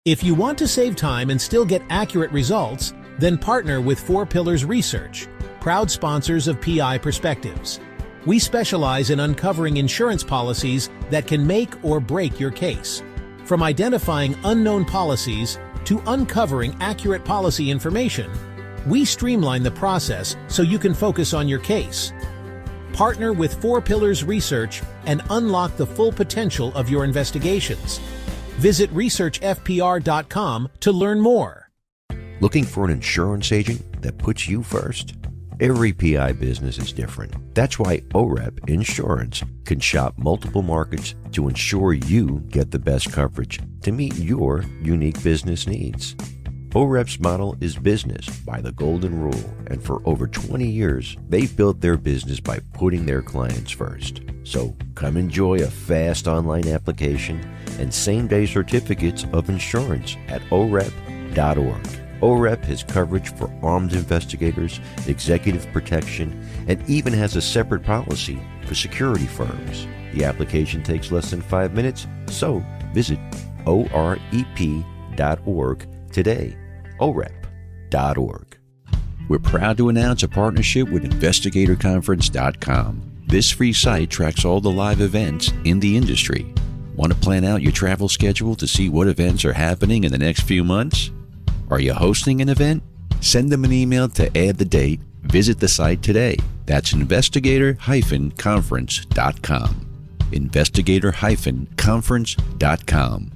If you want to save time and still get accurate results, then partner with 4 Pillars Research, proud sponsors of PI Perspectives. We specialize in uncovering insurance policies that can make or break your case. From identifying unknown policies to uncovering accurate policy information, we streamline the process so you can focus on your case. Partner with 4 Pillars Research and unlock the full potential of your investigations. Visit researchfpr.com to learn more. Looking for an insurance agent that puts you first? Every PI business is different. That's why OREP Insurance can shop multiple markets to ensure you get the best coverage to meet your unique business needs. OREP's model is business by the golden rule, and for over 20 years, they've built their business by putting their clients first. So come enjoy a fast online application and same-day certificates of insurance at OREP.org. OREP has coverage for armed investigators, executive protection, and even has a separate policy for security firms. The application takes less than 5 minutes, so visit OREP.org today. OREP.org. We're proud to announce a partnership with InvestigatorConference.com. This free site tracks all the live events in the industry. Want to plan out your travel schedule to see what events are happening in the next few months? Are you hosting an event? Send them an email to add the date. Visit the site today. That's investigator-conference.com. Investigator-conference.com.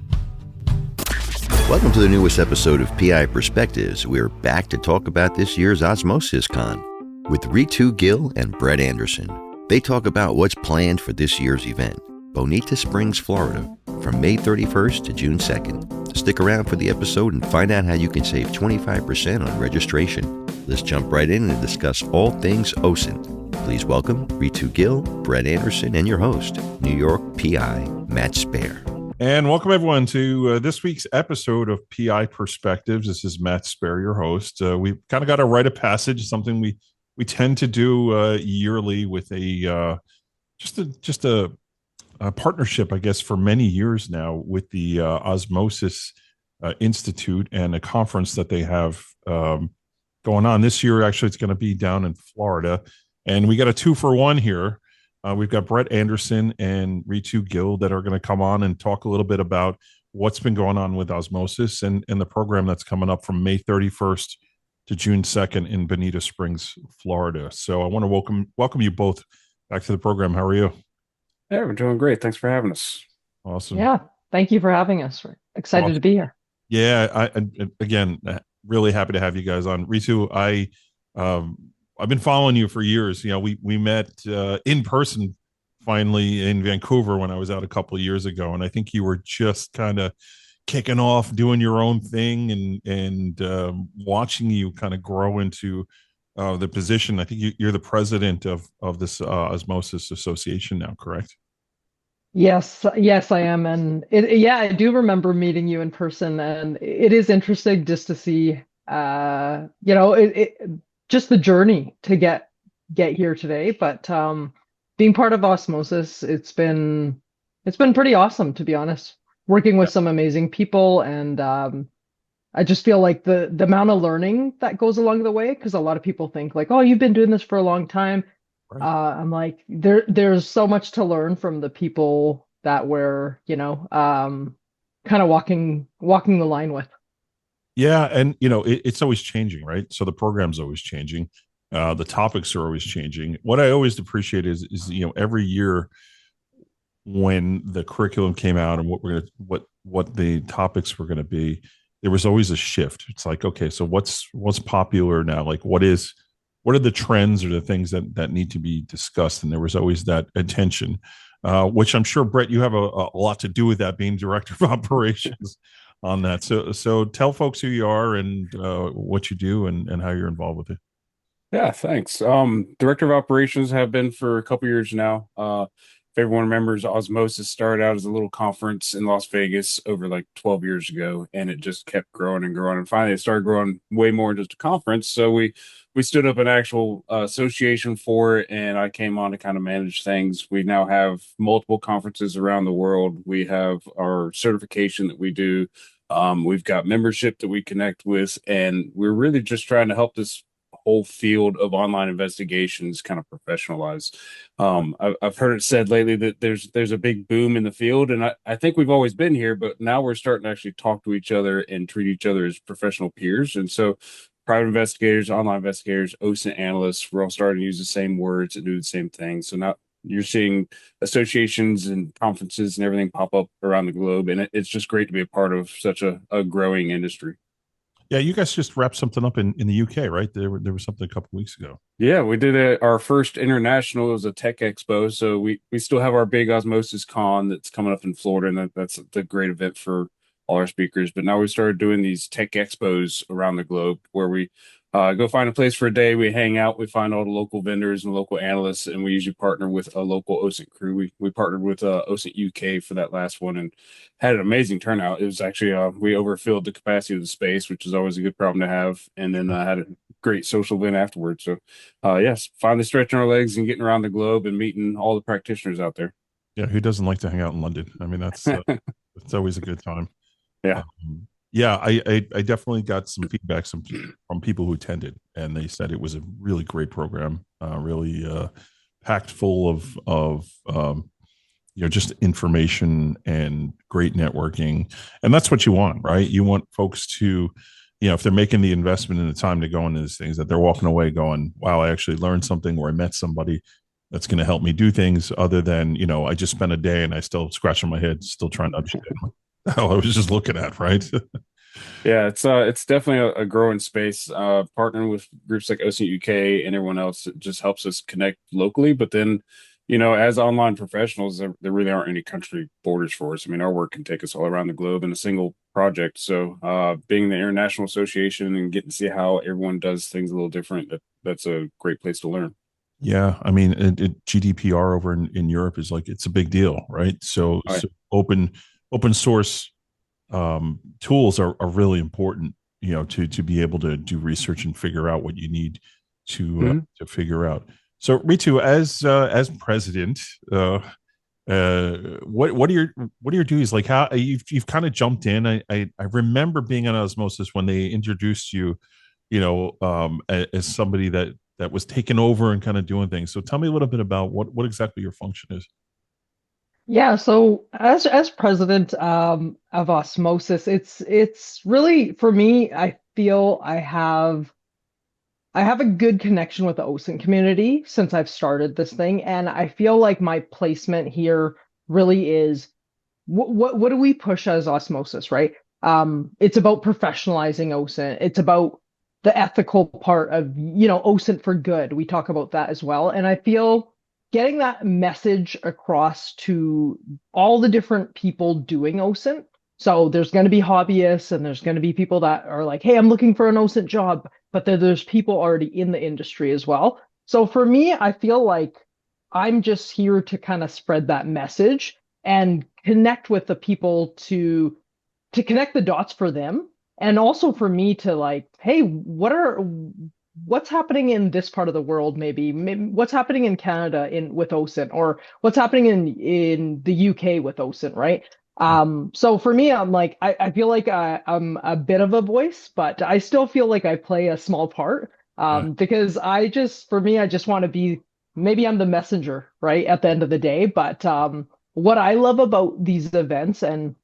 Welcome to the newest episode of PI Perspectives. We're back to talk about this year's OSMOSIS Con with Ritu Gil and Bret Anderson. They talk about what's planned for this year's event, Bonita Springs, Florida, from May 31st to June 2nd. Stick around for the episode and find out how you can save 25% on registration. Let's jump right in and discuss all things OSINT. Please welcome Ritu Gil, Bret Anderson, and your host, New York PI Matt Spaier. And welcome everyone to this week's episode of PI Perspectives. This is Matt Spaier, your host. We've kind of got a rite of passage, something we tend to do yearly with a partnership, I guess, for many years now with the OSMOSIS Institute and a conference that they have going on this year. Actually, it's going to be down in Florida, and we got a 2-for-1 here. We've got Bret Anderson and Ritu Gil that are going to come on and talk a little bit about what's been going on with OSMOSIS and the program that's coming up from May 31st to June 2nd in Bonita Springs, Florida. So I want to welcome you both back to the program. How are you? Yeah, we're doing great. Thanks for having us. Awesome. Yeah, thank you for having us. We're excited to be here. Yeah, again, really happy to have you guys on. Ritu, I've been following you for years. You know, we met in person finally in Vancouver when I was out a couple of years ago, and I think you were just kind of kicking off, doing your own thing, and watching you kind of grow into the position. I think you're the president of this OSMOSIS Association now, correct? Yes, I am. And I do remember meeting you in person, and it is interesting just to see, just the journey to get here today. But being part of OSMOSIS, it's been pretty awesome, to be honest. Working with some amazing people, and I just feel like the amount of learning that goes along the way, because a lot of people think like, oh, you've been doing this for a long time. Right. I'm like, there's so much to learn from the people that we're, kind of walking the line with. Yeah. And, it's always changing, right? So the program's always changing. The topics are always changing. What I always appreciate is every year when the curriculum came out and what the topics were going to be, there was always a shift. It's like, okay, so what's popular now? Like, what are the trends or the things that need to be discussed? And there was always that attention, which I'm sure, Bret, you have a lot to do with that, being director of operations on that. So tell folks who you are and what you do and how you're involved with it. Yeah, thanks. Director of operations have been for a couple years now. If everyone remembers, OSMOSIS started out as a little conference in Las Vegas over like 12 years ago, and it just kept growing and growing. And finally, it started growing way more than just a conference. So we stood up an actual association for it, and I came on to kind of manage things. We now have multiple conferences around the world. We have our certification that we do We've got membership that we connect with, and we're really just trying to help this whole field of online investigations kind of professionalize. I've heard it said lately that there's a big boom in the field, and I think we've always been here, but now we're starting to actually talk to each other and treat each other as professional peers. And so private investigators, online investigators, OSINT analysts, we're all starting to use the same words and do the same thing. So now you're seeing associations and conferences and everything pop up around the globe, and it's just great to be a part of such a growing industry. Yeah, you guys just wrapped something up in the UK, right? There was something a couple weeks ago. Yeah, we did our first international. It was a tech expo. So we still have our big OSMOSIS Con that's coming up in Florida, and that's a great event for all our speakers. But now we started doing these tech expos around the globe where we go find a place for a day. We hang out. We find all the local vendors and local analysts, and we usually partner with a local OSINT crew. We partnered with OSINT UK for that last one and had an amazing turnout. It was actually we overfilled the capacity of the space, which is always a good problem to have, and then had a great social event afterwards. So, yes, finally stretching our legs and getting around the globe and meeting all the practitioners out there. Yeah, who doesn't like to hang out in London? I mean, that's it's always a good time. Yeah. Yeah, I definitely got some feedback from people who attended, and they said it was a really great program, really packed full of just information and great networking, and that's what you want, right? You want folks to, if they're making the investment and the time to go into these things, that they're walking away going, "Wow, I actually learned something," or "I met somebody that's going to help me do things," other than I just spent a day and I still scratching my head, still trying to understand hell I was just looking at, right? Yeah, it's definitely a growing space. Partnering with groups like OSINT UK and everyone else, it just helps us connect locally. But then, as online professionals, there really aren't any country borders for us. I mean, our work can take us all around the globe in a single project. So, being the international association and getting to see how everyone does things a little different, that's a great place to learn. Yeah, I mean, GDPR over in Europe is like it's a big deal, right? So, Right. so open source tools are really important, to be able to do research and figure out what you need to figure out. So, Ritu, as president, what are your duties? Like, how you've kind of jumped in. I remember being on Osmosis when they introduced you, as somebody that was taking over and kind of doing things. So, tell me a little bit about what exactly your function is. Yeah, so as president of Osmosis, it's really for me, I feel I have a good connection with the OSINT community since I've started this thing, and I feel like my placement here really is what do we push as Osmosis, right? It's about professionalizing OSINT. It's about the ethical part of, OSINT for good. We talk about that as well, and I feel getting that message across to all the different people doing OSINT. So there's going to be hobbyists and there's going to be people that are like, hey, I'm looking for an OSINT job, but there's people already in the industry as well. So for me, I feel like I'm just here to kind of spread that message and connect with the people to connect the dots for them. And also for me to like, hey, what's happening in this part of the world, maybe what's happening in Canada with OSINT, or what's happening in the UK with OSINT, right? So for me, I'm like, I feel like I'm a bit of a voice, but I still feel like I play a small part, because for me, I just want to be, maybe I'm the messenger, right, at the end of the day. But what I love about these events, and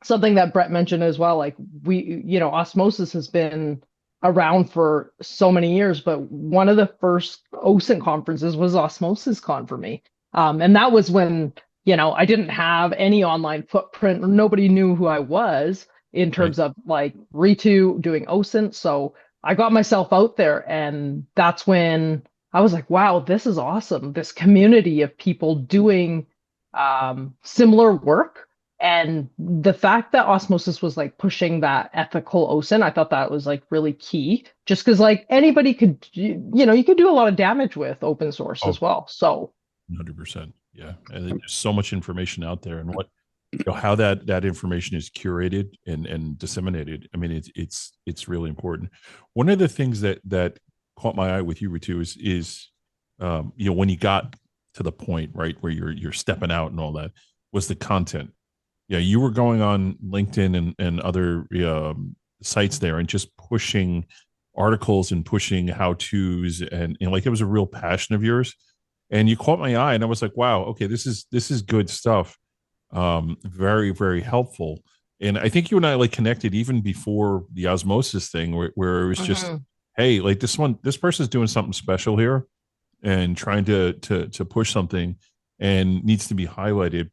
something that Bret mentioned as well, like Osmosis has been around for so many years, but one of the first OSINT conferences was OSMOSIS Con for me. And that was when, I didn't have any online footprint. Nobody knew who I was in terms of like Ritu doing OSINT. So I got myself out there, and that's when I was like, wow, this is awesome. This community of people doing similar work. And the fact that Osmosis was like pushing that ethical OSINT, I thought that was like really key, just because like anybody could, you could do a lot of damage with open source as well. So 100%. Yeah. And there's so much information out there, and how that information is curated and disseminated. I mean, it's really important. One of the things that caught my eye with you, Ritu, is when you got to the point, right, where you're stepping out and all that, was the content. Yeah, you were going on LinkedIn and other sites there and just pushing articles and pushing how to's and like it was a real passion of yours. And you caught my eye, and I was like, wow, okay, this is good stuff. Very, very helpful. And I think you and I like connected even before the osmosis thing, where it was just, Mhm. hey, like this person's doing something special here and trying to push something and needs to be highlighted.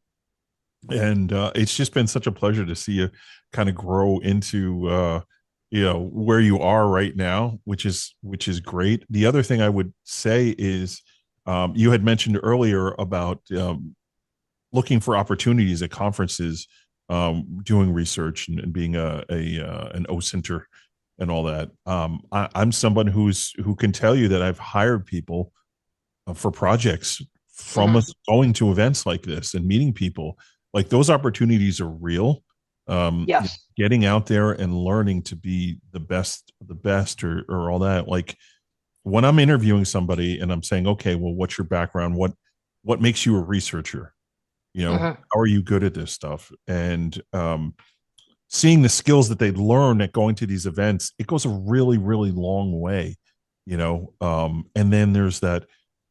And it's just been such a pleasure to see you kind of grow into where you are right now, which is great. The other thing I would say is you had mentioned earlier about looking for opportunities at conferences, doing research and being a an OSINTer and all that. I'm someone who can tell you that I've hired people for projects from Mhm. us going to events like this and meeting people. Like those opportunities are real. Yes. Getting out there and learning to be the best, or all that. Like when I'm interviewing somebody and I'm saying, okay, well, what's your background? What makes you a researcher? Mhm. How are you good at this stuff? And seeing the skills that they learn at going to these events, it goes a really, really long way. And then there's that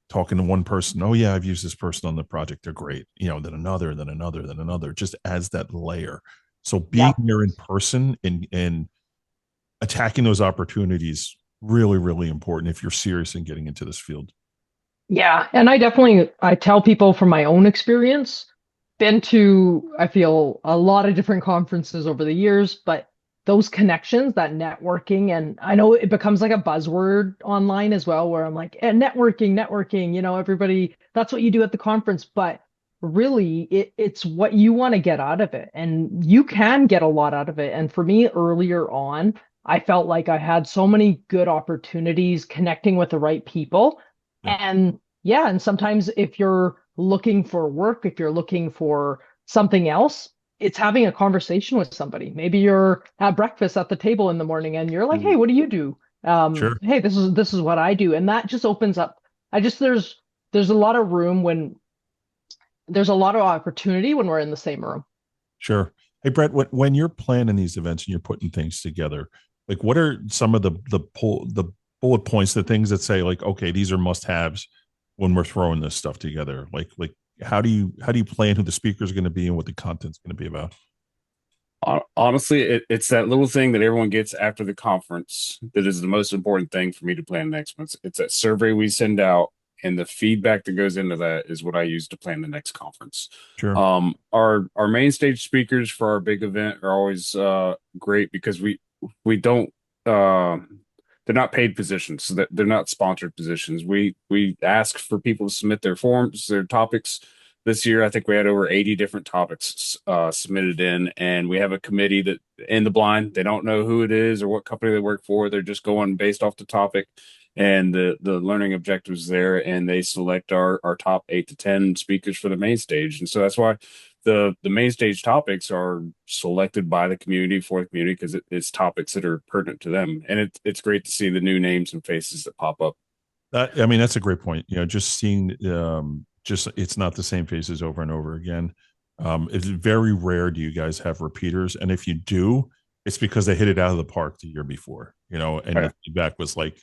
talking to one person, oh yeah, I've used this person on the project, they're great, then another, then another, then another, just adds that layer. So being Yeah. there in person and attacking those opportunities, really, really important if you're serious in getting into this field. Yeah, and I tell people from my own experience, been to, I feel, a lot of different conferences over the years, but those connections, that networking, and I know it becomes like a buzzword online as well, where I'm like, networking, networking, everybody, that's what you do at the conference, but really it's what you want to get out of it. And you can get a lot out of it. And for me, earlier on, I felt like I had so many good opportunities connecting with the right people. Yeah, And yeah, and sometimes if you're looking for work, if you're looking for something else, it's having a conversation with somebody. Maybe you're at breakfast at the table in the morning and you're like, "Hey, what do you do?" sure. Hey, this is what I do. And that just opens up. There's a lot of room when there's a lot of opportunity when we're in the same room. Sure. Hey, Brett, when you're planning these events and you're putting things together, like what are some of the bullet points, the things that say like, okay, these are must haves when we're throwing this stuff together? Like how do you plan who the speaker is going to be and what the content's going to be about? Honestly, it's that little thing that everyone gets after the conference that is the most important thing for me to plan the next one. It's that survey we send out, and the feedback that goes into that is what I use to plan the next conference. Sure. Our main stage speakers for our big event are always great because we don't they're not paid positions, so that they're not sponsored positions. We ask for people to submit their forms, their topics. This year, I think we had over 80 different topics submitted in, and we have a committee that in the blind, they don't know who it is or what company they work for. They're just going based off the topic and the learning objectives there, and they select our top 8 to 10 speakers for the main stage. And so that's why the main stage topics are selected by the community for the community because it's topics that are pertinent to them, and it's great to see the new names and faces that pop up. I mean, that's a great point. Just seeing, just it's not the same faces over and over again. It's very rare. Do you guys have repeaters? And if you do, it's because they hit it out of the park the year before. And Oh, yeah. the feedback was like,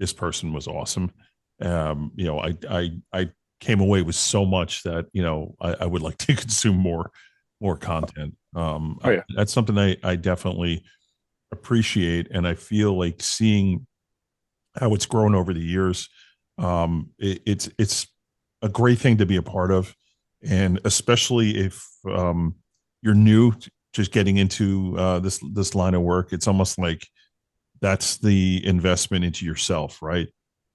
this person was awesome. I came away with so much that I would like to consume more content. Oh, yeah. That's something I definitely appreciate, and I feel like seeing how it's grown over the years. It's a great thing to be a part of, and especially if you're new, just getting into this line of work. It's almost like that's the investment into yourself, right?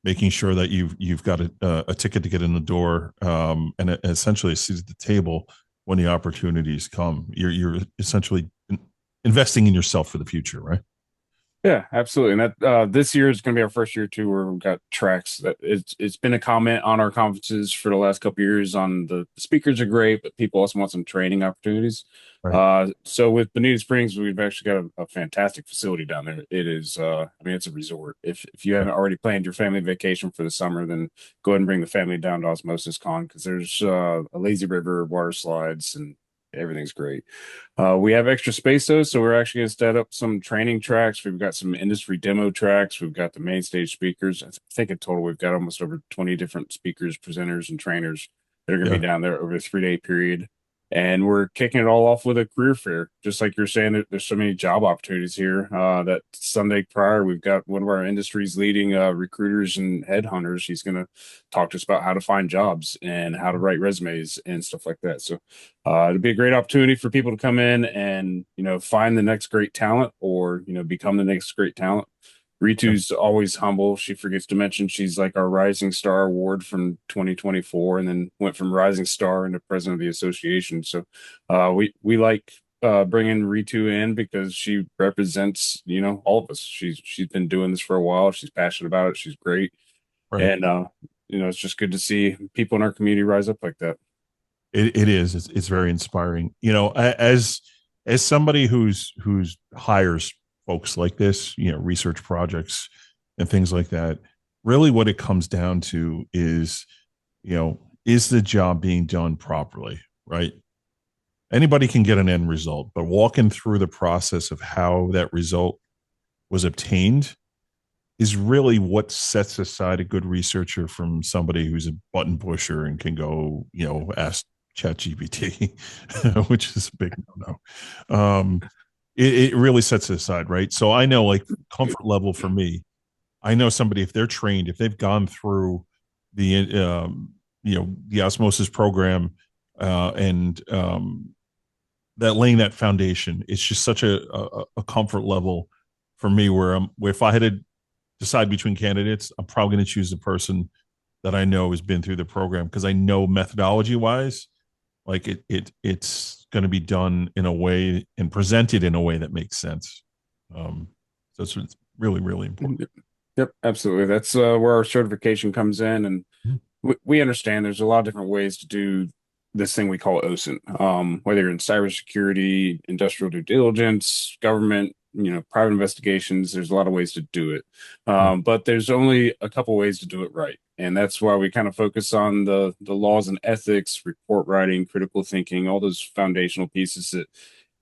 Making sure that you've got a ticket to get in the door, and essentially a seat at the table when the opportunities come. You're essentially investing in yourself for the future, right? Yeah, absolutely. And that this year is going to be our first year too, where we've got tracks. That it's been a comment on our conferences for the last couple of years on the speakers are great, but people also want some training opportunities. Right. So with Bonita Springs, we've actually got a fantastic facility down there. It is, I mean, it's a resort. If you haven't already planned your family vacation for the summer, then go ahead and bring the family down to OSMOSIS Con because there's a lazy river, water slides, and everything's great. We have extra space though, so we're actually going to set up some training tracks. We've got some industry demo tracks. We've got the main stage speakers. I think in total we've got almost over 20 different speakers, presenters, and trainers that are going to be down there over a 3-day period. And we're kicking it all off with a career fair. Just like you're saying, there's so many job opportunities here. That Sunday prior, we've got one of our industry's leading recruiters and headhunters. He's going to talk to us about how to find jobs and how to write resumes and stuff like that. So it'll be a great opportunity for people to come in and, find the next great talent or, become the next great talent. Ritu's always humble. She forgets to mention she's like our Rising Star Award from 2024, and then went from Rising Star into President of the Association. So we like bringing Ritu in because she represents all of us. She's been doing this for a while. She's passionate about it. She's great, right. And it's just good to see people in our community rise up like that. It is. It's very inspiring. As somebody who's hires folks like this, research projects and things like that, really what it comes down to is, is the job being done properly, right? Anybody can get an end result, but walking through the process of how that result was obtained is really what sets aside a good researcher from somebody who's a button pusher and can go, ask ChatGPT, which is a big no-no. It really sets it aside, right? So I know, like, comfort level for me, I know somebody, if they're trained, if they've gone through the the osmosis program and that laying that foundation, it's just such a comfort level for me where if I had to decide between candidates, I'm probably going to choose the person that I know has been through the program, because I know methodology wise, like it's going to be done in a way and presented in a way that makes sense. So it's really, really important. Yep, absolutely. That's where our certification comes in, and we understand there's a lot of different ways to do this thing we call OSINT. Whether you're in cybersecurity, industrial due diligence, government, private investigations, there's a lot of ways to do it. But there's only a couple ways to do it right. And that's why we kind of focus on the laws and ethics, report writing, critical thinking, all those foundational pieces that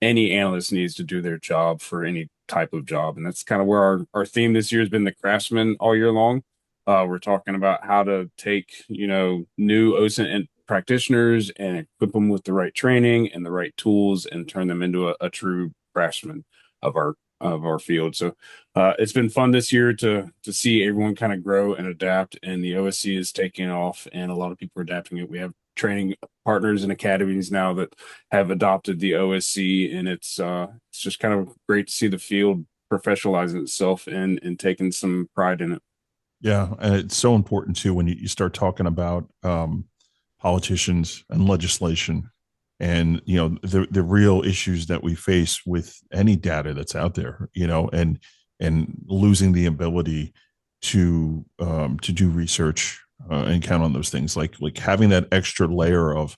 any analyst needs to do their job for any type of job. And that's kind of where our theme this year has been the craftsman all year long. We're talking about how to take, new OSINT practitioners and equip them with the right training and the right tools and turn them into a true craftsman of our field. So it's been fun this year to see everyone kind of grow and adapt, and the OSC is taking off and a lot of people are adapting it. We have training partners and academies now that have adopted the OSC, and it's just kind of great to see the field professionalizing itself and taking some pride in it. Yeah, and it's so important too when you start talking about politicians and legislation, and the real issues that we face with any data that's out there, and losing the ability to do research and count on those things, like having that extra layer of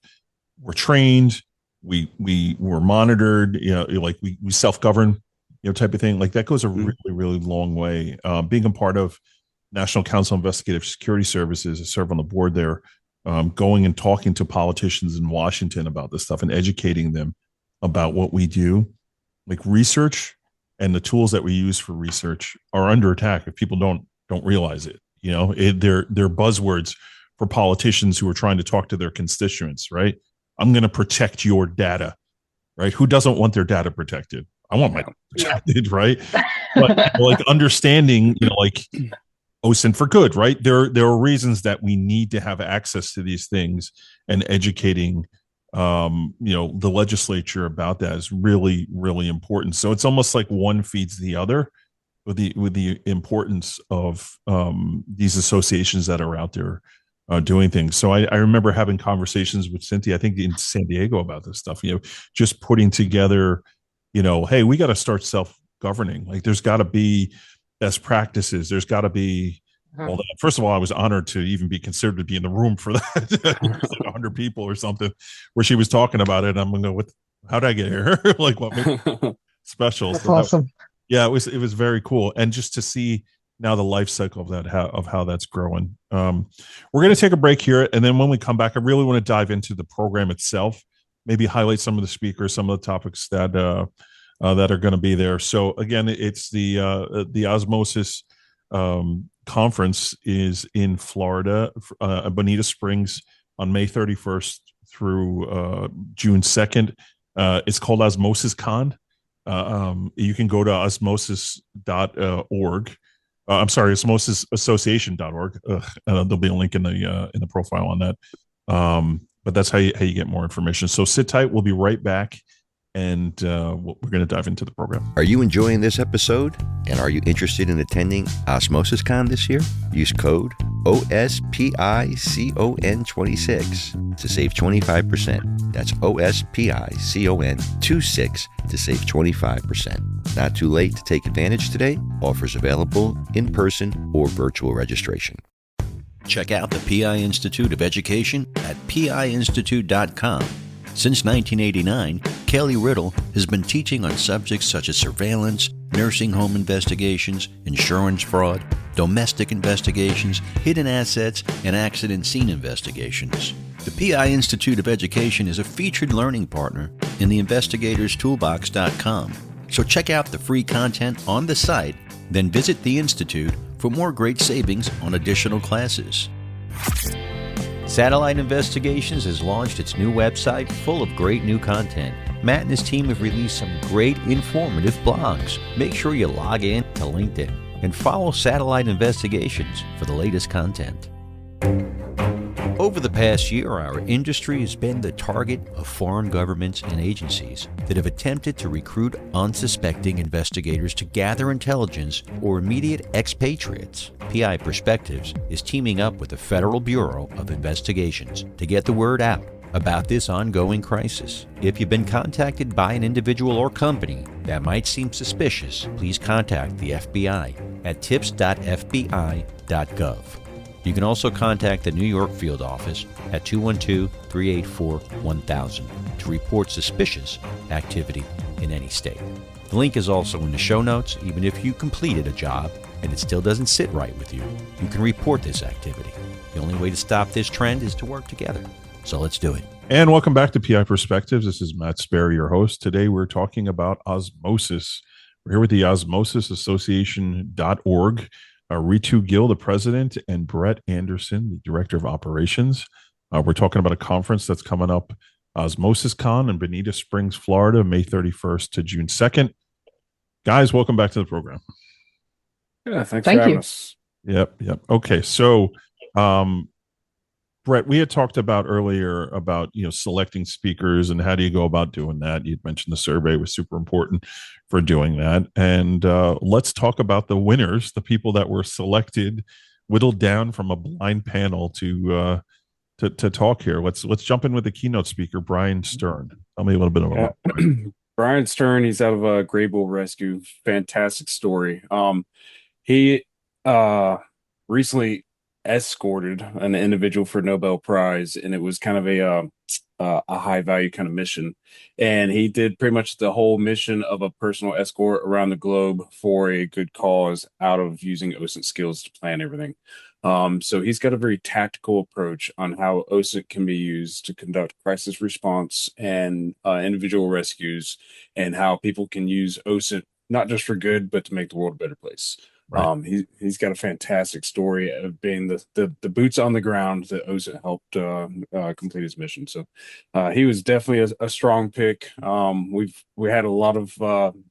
we're trained, we're monitored, like we self-govern, type of thing, like that goes a really, really long way. Being a part of National Council of Investigative Security Services, I serve on the board there. Going and talking to politicians in Washington about this stuff and educating them about what we do, like research and the tools that we use for research are under attack if people don't realize it. They're buzzwords for politicians who are trying to talk to their constituents, right? I'm going to protect your data, right? Who doesn't want their data protected? I want my data protected, right? But like understanding, like OSINT for good, right? There are reasons that we need to have access to these things, and educating, the legislature about that is really, really important. So it's almost like one feeds the other with the importance of these associations that are out there doing things. So I remember having conversations with Cynthia, I think in San Diego, about this stuff, just putting together, hey, we got to start self-governing. Like there's got to be best practices. There's got to be all that. First of all, I was honored to even be considered to be in the room for that. Like 100 people or something, where she was talking about it. I'm gonna go, how did I get here? Like what made it special? That's awesome. It was very cool, and just to see now the life cycle of that, how that's growing. We're going to take a break here, and then when we come back, I really want to dive into the program itself, maybe highlight some of the speakers, some of the topics that that are going to be there. So again, it's the Osmosis conference is in Florida, Bonita Springs, on May 31st through June 2nd. It's called OSMOSIS Con. You can go to osmosis.org. I'm sorry, osmosisassociation.org. There'll be a link in the profile on that. But that's how you get more information. So sit tight. We'll be right back, and we're going to dive into the program. Are you enjoying this episode? And are you interested in attending OSMOSIS Con this year? Use code OSPICON26 to save 25%. That's OSPICON26 to save 25%. Not too late to take advantage today. Offers available in person or virtual registration. Check out the PI Institute of Education at piinstitute.com. Since 1989, Kelly Riddle has been teaching on subjects such as surveillance, nursing home investigations, insurance fraud, domestic investigations, hidden assets, and accident scene investigations. The PI Institute of Education is a featured learning partner in the investigatorstoolbox.com. So check out the free content on the site, then visit the Institute for more great savings on additional classes. Satellite Investigations has launched its new website full of great new content. Matt and his team have released some great informative blogs. Make sure you log in to LinkedIn and follow Satellite Investigations for the latest content. Over the past year, our industry has been the target of foreign governments and agencies that have attempted to recruit unsuspecting investigators to gather intelligence or immediate expatriates. PI Perspectives is teaming up with the Federal Bureau of Investigations to get the word out about this ongoing crisis. If you've been contacted by an individual or company that might seem suspicious, please contact the FBI at tips.fbi.gov. You can also contact the New York field office at 212-384-1000 to report suspicious activity in any state. The link is also in the show notes. Even if you completed a job and it still doesn't sit right with you, you can report this activity. The only way to stop this trend is to work together. So let's do it. And welcome back to PI Perspectives. This is Matt Spaier, your host. Today we're talking about osmosis. We're here with the OSMOSISassociation.org. Ritu Gil, the president, and Bret Anderson, the director of operations. We're talking about a conference that's coming up, OSMOSIS Con in Bonita Springs, Florida, May 31st to June 2nd. Guys, welcome back to the program. Yeah, thanks for having us. Yep. Okay, so Bret, we had talked about earlier about selecting speakers and how do you go about doing that. You'd mentioned the survey was super important for doing that, and let's talk about the winners, the people that were selected, whittled down from a blind panel to talk here. Let's jump in with the keynote speaker, Brian Stern. Tell me a little bit about Brian. Brian Stern. He's out of Grable Rescue. Fantastic story. He recently escorted an individual for Nobel Prize, and it was kind of a high value kind of mission, and he did pretty much the whole mission of a personal escort around the globe for a good cause out of using OSINT skills to plan everything. So he's got a very tactical approach on how OSINT can be used to conduct crisis response and individual rescues, and how people can use OSINT not just for good but to make the world a better place. Right. He's got a fantastic story of being the boots on the ground that OSINT helped complete his mission. So he was definitely a strong pick. We had a lot of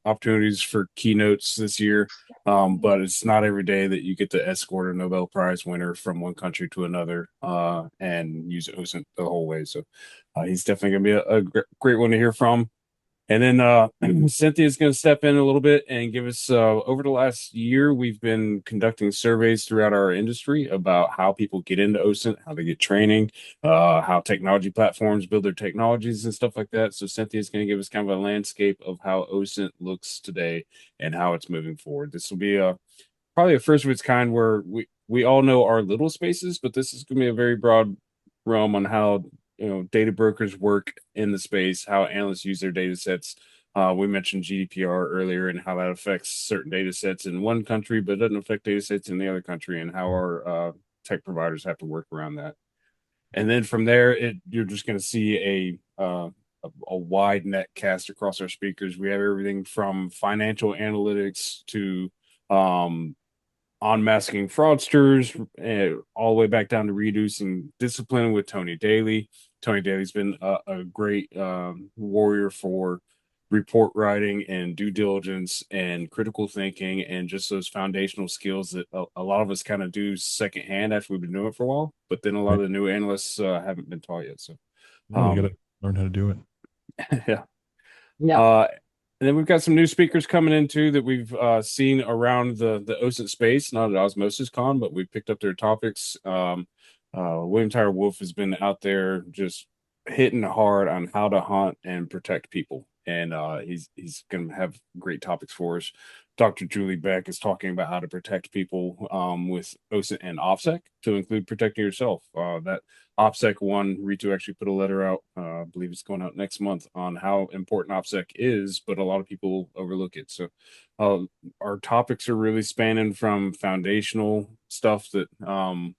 opportunities for keynotes this year, but it's not every day that you get to escort a Nobel Prize winner from one country to another and use OSINT the whole way. So he's definitely going to be a great one to hear from. And then Cynthia's going to step in a little bit and give us, over the last year, we've been conducting surveys throughout our industry about how people get into OSINT, how they get training, how technology platforms build their technologies and stuff like that. So Cynthia's going to give us kind of a landscape of how OSINT looks today and how it's moving forward. This will be probably a first of its kind where we all know our little spaces, but this is going to be a very broad realm on how data brokers work in the space, how analysts use their data sets. We mentioned GDPR earlier and how that affects certain data sets in one country, but doesn't affect data sets in the other country, and how our tech providers have to work around that. And then from there, you're just going to see a a wide net cast across our speakers. We have everything from financial analytics to unmasking fraudsters, all the way back down to reducing discipline with Tony Daly. Tony Daly's been a great warrior for report writing and due diligence and critical thinking and just those foundational skills that a lot of us kind of do secondhand after we've been doing it for a while. But then a lot of the new analysts haven't been taught yet. So you got to learn how to do it. yeah. Yeah. And then we've got some new speakers coming in too that we've seen around the OSINT space, not at OSMOSIS Con, but we've picked up their topics. William Tyler Wolf has been out there just hitting hard on how to hunt and protect people. And he's going to have great topics for us. Dr. Julie Beck is talking about how to protect people with OSINT and OPSEC, to include protecting yourself. That OPSEC one, Ritu actually put a letter out, I believe it's going out next month, on how important OPSEC is, but a lot of people overlook it. So our topics are really spanning from foundational stuff that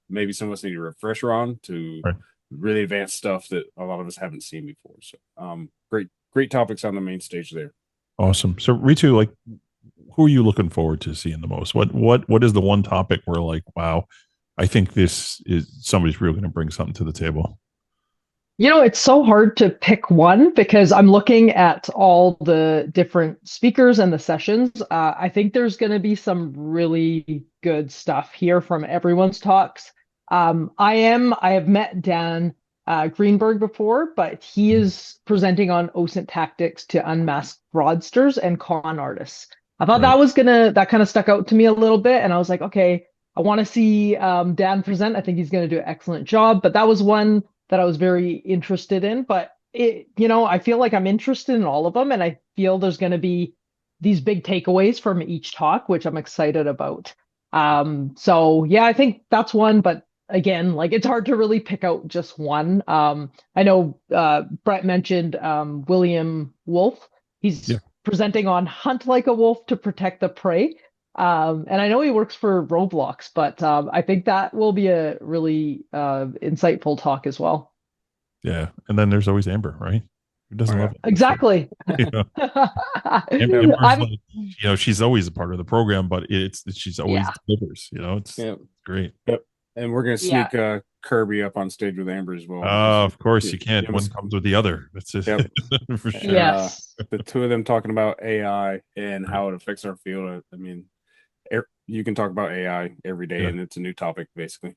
maybe some of us need a refresher on to really advanced stuff that a lot of us haven't seen before. So great topics on the main stage there. Awesome. So Ritu, like, who are you looking forward to seeing the most? What is the one topic where, like, wow, I think this is somebody's really going to bring something to the table? It's so hard to pick one because I'm looking at all the different speakers and the sessions. I think there's going to be some really good stuff here from everyone's talks. I have met Dan Greenberg before, but he is presenting on OSINT tactics to unmask fraudsters and con artists. I thought that kind of stuck out to me a little bit. And I was like, okay, I want to see Dan present. I think he's going to do an excellent job. But that was one that I was very interested in. But I feel like I'm interested in all of them. And I feel there's going to be these big takeaways from each talk, which I'm excited about. So yeah, I think that's one. But again, like, it's hard to really pick out just one. I know Bret mentioned William Wolf. He's presenting on hunt like a wolf to protect the prey. And I know he works for Roblox, but I think that will be a really insightful talk as well. Yeah. And then there's always Amber, right? Who doesn't love it? Exactly. Amber's like, she's always a part of the program, but she's always delivers, it's great. Yep. And we're going to sneak Kirby up on stage with Amber as well. Of course you can't. One comes with the other. That's just for sure. Yes. The two of them talking about AI and how it affects our field. I mean, you can talk about AI every day, and it's a new topic, basically.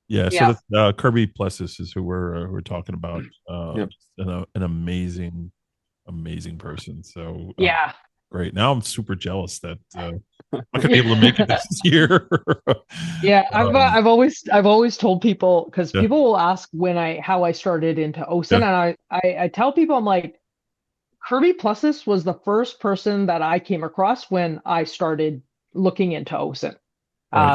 Yeah. So Kirby Plessis is who we're talking about. An amazing person. So great. Now I'm super jealous that I'm not gonna be able to make it this year. I've always told people, because people will ask how I started into OSINT, and I tell people, I'm like, Kirby Plessis was the first person that I came across when I started looking into OSINT.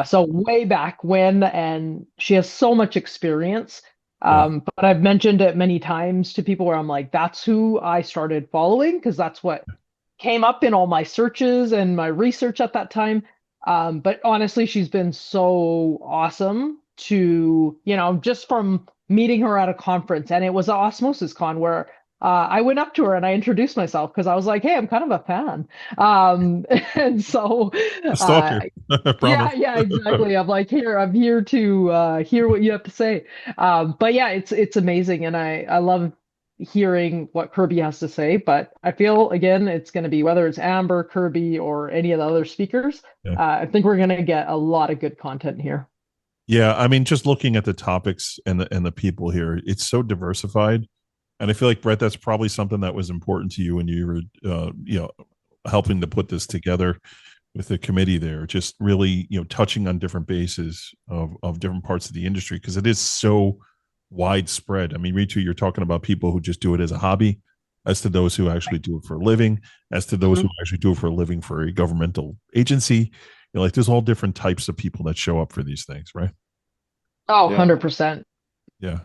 So way back when, and she has so much experience. But I've mentioned it many times to people where I'm like, that's who I started following, because that's what came up in all my searches and my research at that time. But honestly, she's been so awesome to, just from meeting her at a conference, and it was OSMOSIS Con, where I went up to her and I introduced myself because I was like, hey, I'm kind of a fan. And so yeah, exactly. I'm like, I'm here to hear what you have to say. But yeah, it's amazing, and I love hearing what Kirby has to say. But I feel, again, it's going to be, whether it's Amber, Kirby, or any of the other speakers, I think we're going to get a lot of good content here. Yeah, I mean, just looking at the topics and the people here, it's so diversified. And I feel like, Bret, that's probably something that was important to you when you were, helping to put this together with the committee there. Just really, touching on different bases of different parts of the industry, because it is so widespread. I mean, Ritu, you're talking about people who just do it as a hobby, as to those who actually do it for a living, as to those who actually do it for a living for a governmental agency. Like, there's all different types of people that show up for these things, right? Oh, 100%. Yeah.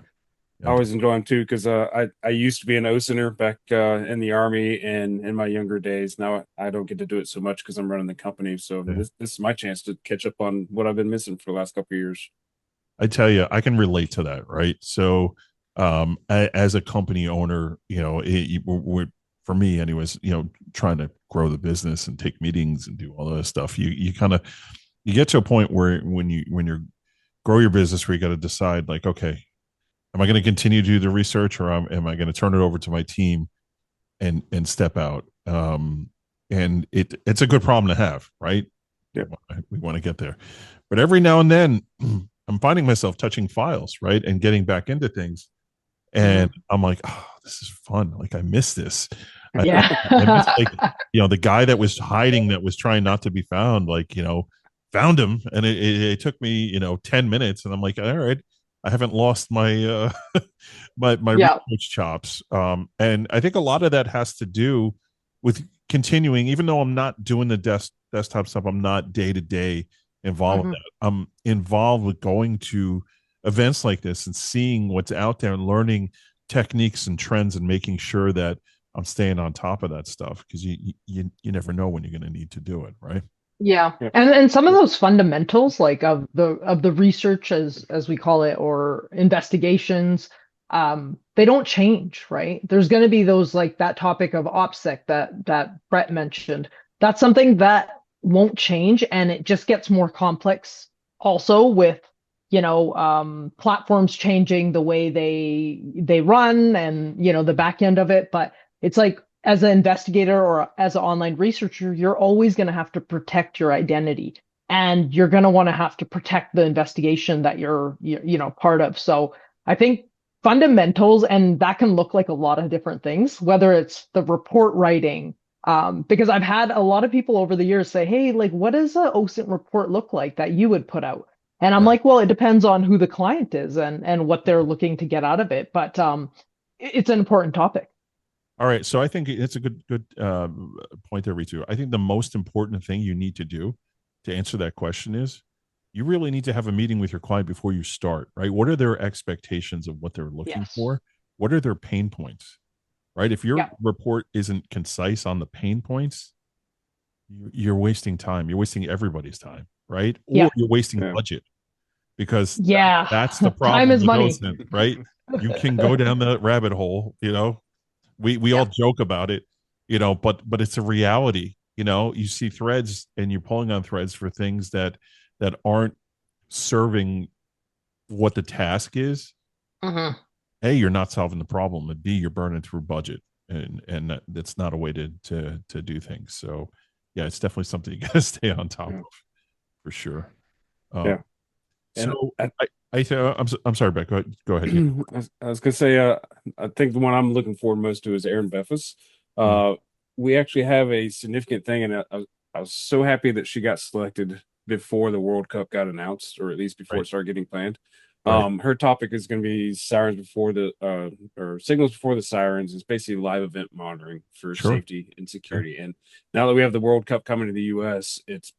I always enjoy them too, because I used to be an OSINTer back in the Army and in my younger days. Now I don't get to do it so much because I'm running the company. So this is my chance to catch up on what I've been missing for the last couple of years. I tell you, I can relate to that, right? So As a company owner, for me anyways, trying to grow the business and take meetings and do all that stuff, you kind of, you get to a point where when you're grow your business, where you got to decide, like, okay, am I going to continue to do the research, or am I going to turn it over to my team and step out? And it's a good problem to have, right? Yeah. We want to get there, but every now and then I'm finding myself touching files, right, and getting back into things, and I'm like, oh, this is fun. Like, I miss this. Yeah. I miss, like, the guy that was hiding, that was trying not to be found, like, found him, and it took me 10 minutes, and I'm like, all right, I haven't lost my my Yeah. research chops. And I think a lot of that has to do with continuing, even though I'm not doing the desktop stuff, I'm not day to day involved with that. I'm involved with going to events like this and seeing what's out there and learning techniques and trends and making sure that I'm staying on top of that stuff, because you never know when you're going to need to do it, right? Yeah. Yeah. And some of those fundamentals, like of the research, as we call it, or investigations, they don't change, right? There's going to be those, like that topic of OPSEC that Bret mentioned. That's something that won't change, and it just gets more complex also with platforms changing the way they run, and the back end of it. But it's like, as an investigator or as an online researcher, you're always going to have to protect your identity, and you're going to want to have to protect the investigation that you're part of. So I think fundamentals, and that can look like a lot of different things, whether it's the report writing, because I've had a lot of people over the years say, hey, like, what does a OSINT report look like that you would put out? And I'm like, well, it depends on who the client is and what they're looking to get out of it. But it's an important topic. All right, so I think it's a good point there, Ritu. I think the most important thing you need to do to answer that question is, you really need to have a meeting with your client before you start, right? What are their expectations of what they're looking Yes. for? What are their pain points, right? If your Yeah. report isn't concise on the pain points, you're wasting time. You're wasting everybody's time, right? Yeah. Or you're wasting Yeah. budget, because Yeah. that's the problem Time is with money. OSINT, right? You can go down that rabbit hole, we all joke about it, but it's a reality. You see threads, and you're pulling on threads for things that aren't serving what the task is. A, you're not solving the problem, and B, you're burning through budget, and that's not a way to do things. So yeah, it's definitely something you got to stay on top of, for sure. Yeah. So I'm sorry, Beck. Go ahead. I was gonna say, I think the one I'm looking forward most to is Aaron Beffus. We actually have a significant thing, and I was so happy that she got selected before the World Cup got announced, or at least before it started getting planned. Her topic is going to be sirens before the or signals before the sirens. It's basically live event monitoring for safety and security. And now that we have the World Cup coming to the U.S., it's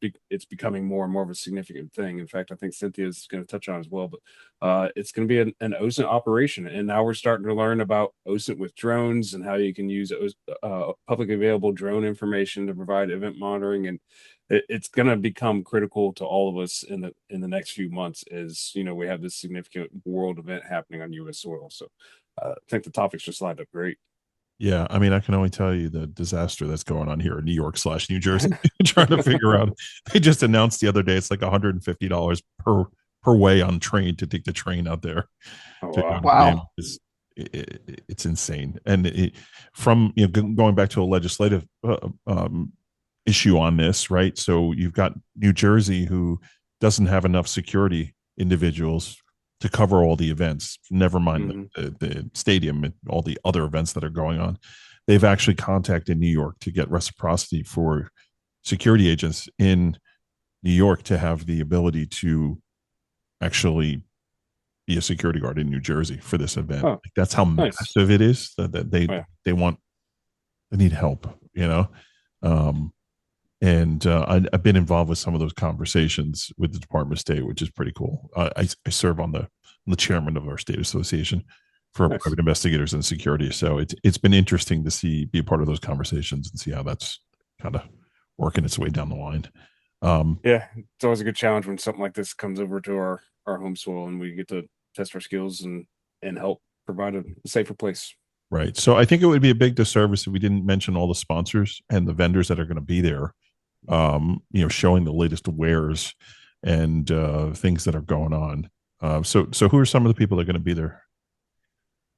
becoming more and more of a significant thing. In fact, I think Cynthia is going to touch on it as well. But it's going to be an OSINT operation, and now we're starting to learn about OSINT with drones and how you can use publicly available drone information to provide event monitoring. And it's going to become critical to all of us in the next few months, as we have this significant world event happening on U.S. soil. So I think the topics just lined up great. Yeah, I mean, I can only tell you the disaster that's going on here in New York / New Jersey, trying to figure out. They just announced the other day it's like $150 per way on train to take the train out there. Wow. It's insane. And from going back to a legislative issue on this, right? So you've got New Jersey, who doesn't have enough security individuals to cover all the events, never mind the stadium and all the other events that are going on. They've actually contacted New York to get reciprocity for security agents in New York to have the ability to actually be a security guard in New Jersey for this event. Like, that's how massive it is, that they need help, and I've been involved with some of those conversations with the Department of State, which is pretty cool. I serve on the chairman of our state association for private investigators and security. So it's been interesting to be a part of those conversations and see how that's kind of working its way down the line. Yeah, it's always a good challenge when something like this comes over to our home soil, and we get to test our skills and help provide a safer place. Right. So I think it would be a big disservice if we didn't mention all the sponsors and the vendors that are going to be there, showing the latest wares and things that are going on. So who are some of the people that are going to be there?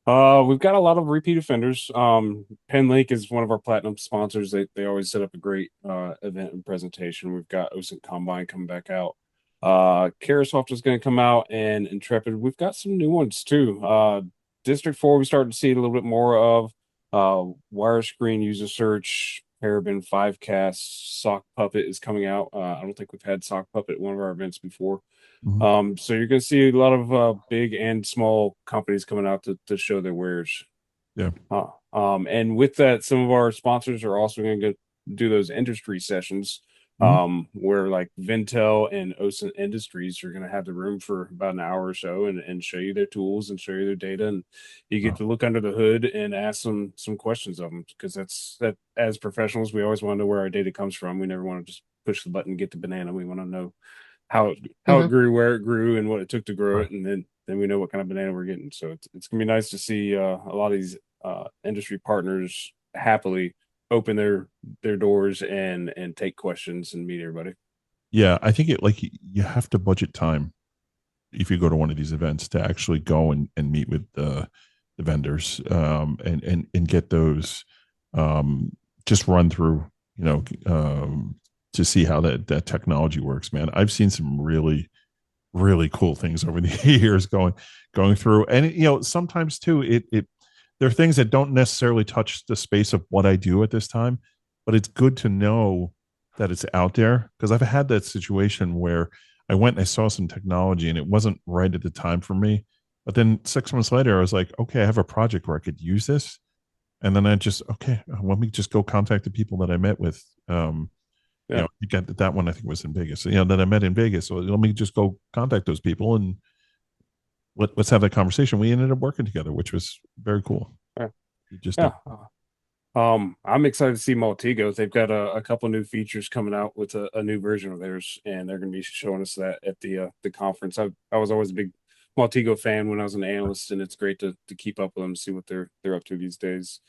We've got a lot of repeat offenders. PenLink is one of our platinum sponsors. They always set up a great event and presentation. We've got OSINT Combine coming back out. Carasoft is going to come out, and Intrepid. We've got some new ones too. District 4, we started to see a little bit more of wire screen user search, Paraben 5cast, Sock Puppet is coming out. I don't think we've had Sock Puppet at one of our events before. Mhm. So you're going to see a lot of big and small companies coming out to show their wares. Yeah. And with that, some of our sponsors are also going to do those industry sessions. Where like Ventel and OSINT Industries are going to have the room for about an hour or so and show you their tools and show you their data, and you get to look under the hood and ask some questions of them, because that as professionals, we always want to know where our data comes from. We never want to just push the button and get the banana. We want to know how it grew, where it grew, and what it took to grow it, and then we know what kind of banana we're getting. So it's gonna be nice to see a lot of these industry partners happily open their doors and take questions and meet everybody. Yeah, I think you have to budget time if you go to one of these events to actually go and meet with the vendors, and get those, just run through, to see how that technology works, man. I've seen some really, really cool things over the years going through. And, sometimes too, there are things that don't necessarily touch the space of what I do at this time, but it's good to know that it's out there, because I've had that situation where I went and I saw some technology and it wasn't right at the time for me. But then 6 months later, I was like, okay, I have a project where I could use this. And then let me just go contact the people that I met with. You got that one, I think was in Vegas, that I met in Vegas. So let me just go contact those people and let's have that conversation. We ended up working together, which was very cool. I'm excited to see Maltego. They've got a couple new features coming out with a new version of theirs, and they're going to be showing us that at the conference. I was always a big Maltego fan when I was an analyst, and it's great to keep up with them, see what they're up to these days.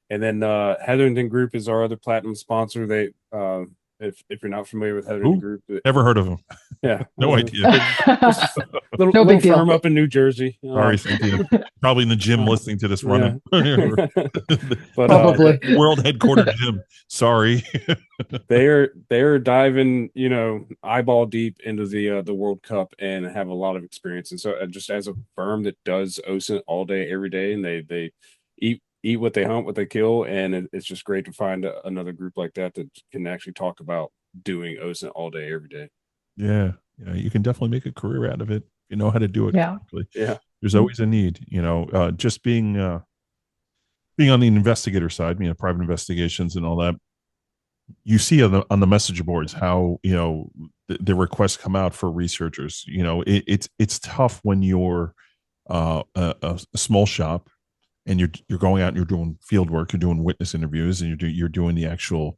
And then Hetherington Group is our other platinum sponsor. They if you're not familiar with Hetherington Group, never heard of them. Yeah, no idea. little big firm up in New Jersey. Sorry, Cynthia. Probably in the gym listening to this running. But probably world headquartered gym. Sorry. they're diving, eyeball deep into the World Cup and have a lot of experience. And so just as a firm that does OSINT all day, every day, and they eat what they hunt, what they kill, and it's just great to find another group like that can actually talk about doing OSINT all day, every day. Yeah, you can definitely make a career out of it. You know how to do it. Yeah. Correctly. Yeah. There's always a need, just being on the investigator side, private investigations and all that. You see on the messenger boards how, the requests come out for researchers. It's tough when you're a small shop and you're going out and you're doing field work, you're doing witness interviews, and you're doing the actual,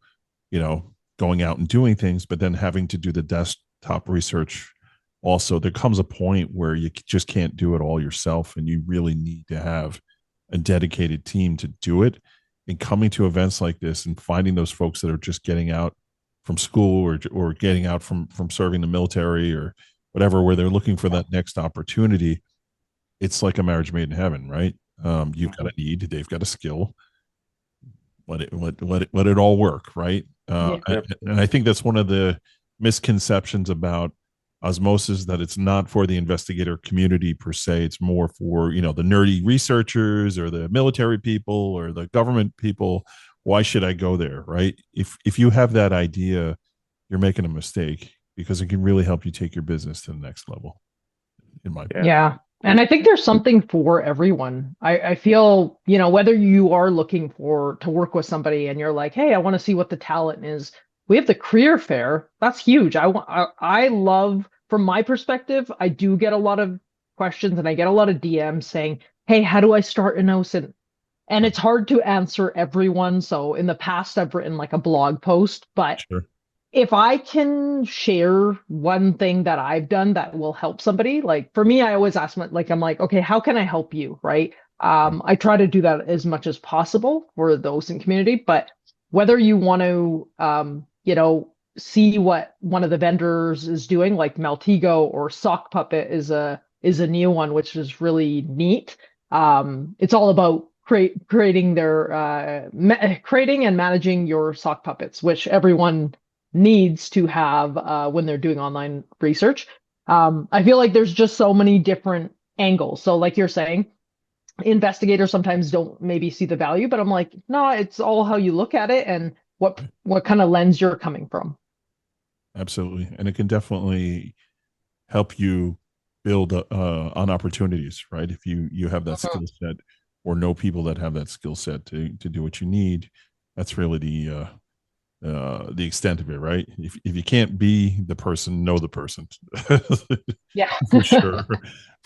going out and doing things, but then having to do the desktop research. Also, there comes a point where you just can't do it all yourself, and you really need to have a dedicated team to do it. And coming to events like this and finding those folks that are just getting out from school or getting out from serving the military or whatever, where they're looking for that next opportunity, it's like a marriage made in heaven, right? You've got a need, they've got a skill. Let it all work, right? And I think that's one of the misconceptions about Osmosis, that it's not for the investigator community per se. It's more for, the nerdy researchers or the military people or the government people. Why should I go there, right? If you have that idea, you're making a mistake, because it can really help you take your business to the next level, in my opinion. Yeah. And I think there's something for everyone. I feel, whether you are looking to work with somebody and you're like, hey, I want to see what the talent is. We have the career fair. That's huge. I love, from my perspective, I do get a lot of questions and I get a lot of DMs saying, hey, how do I start an OSINT? And it's hard to answer everyone. So in the past, I've written like a blog post, but if I can share one thing that I've done that will help somebody, like for me, I always ask, I'm like, okay, how can I help you? Right? I try to do that as much as possible for the OSINT community, but whether you want to, see what one of the vendors is doing, like Maltego or Sock Puppet is a new one, which is really neat. It's all about creating and managing your sock puppets, which everyone needs to have when they're doing online research. I feel like there's just so many different angles. So like you're saying, investigators sometimes don't maybe see the value, but I'm like, no, it's all how you look at it and what kind of lens you're coming from. Absolutely. And it can definitely help you build on opportunities, right? If you have that skill set or know people that have that skill set to do what you need, that's really the extent of it, right? If you can't be the person, know the person. Yeah. For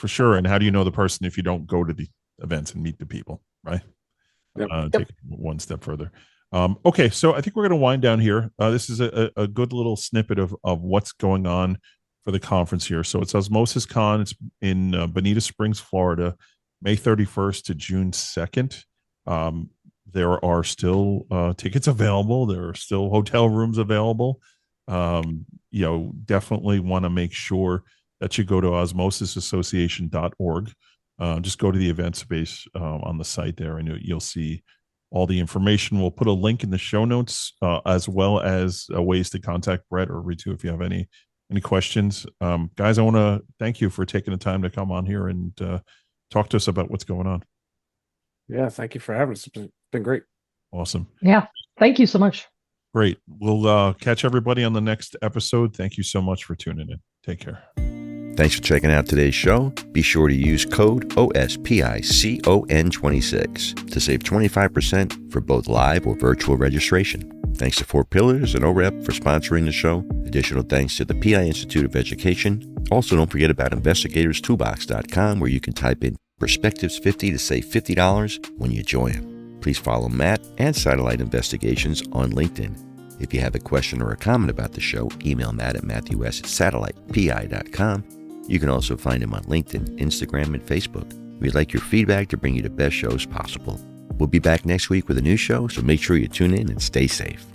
sure. And how do you know the person if you don't go to the events and meet the people, right? Yep. Take it one step further. Okay, so I think we're going to wind down here. This is a good little snippet of what's going on for the conference here. So it's OSMOSIS Con. It's in Bonita Springs, Florida, May 31st to June 2nd. There are still tickets available. There are still hotel rooms available. Definitely want to make sure that you go to osmosisassociation.org. Just go to the event space on the site there, and you'll see all the information. We'll put a link in the show notes, as well as ways to contact Bret or Ritu if you have any questions. Guys, I want to thank you for taking the time to come on here and talk to us about what's going on. Yeah, thank you for having us. It's been great. Awesome. Yeah, thank you so much. Great. We'll catch everybody on the next episode. Thank you so much for tuning in. Take care. Thanks for checking out today's show. Be sure to use code OSPICON26 to save 25% for both live or virtual registration. Thanks to Four Pillars and OREP for sponsoring the show. Additional thanks to the PI Institute of Education. Also, don't forget about investigatorstoolbox.com, where you can type in Perspectives 50 to save $50 when you join. Please follow Matt and Satellite Investigations on LinkedIn. If you have a question or a comment about the show, email Matt at matthews@satellitepi.com. You can also find him on LinkedIn, Instagram, and Facebook. We'd like your feedback to bring you the best shows possible. We'll be back next week with a new show, so make sure you tune in and stay safe.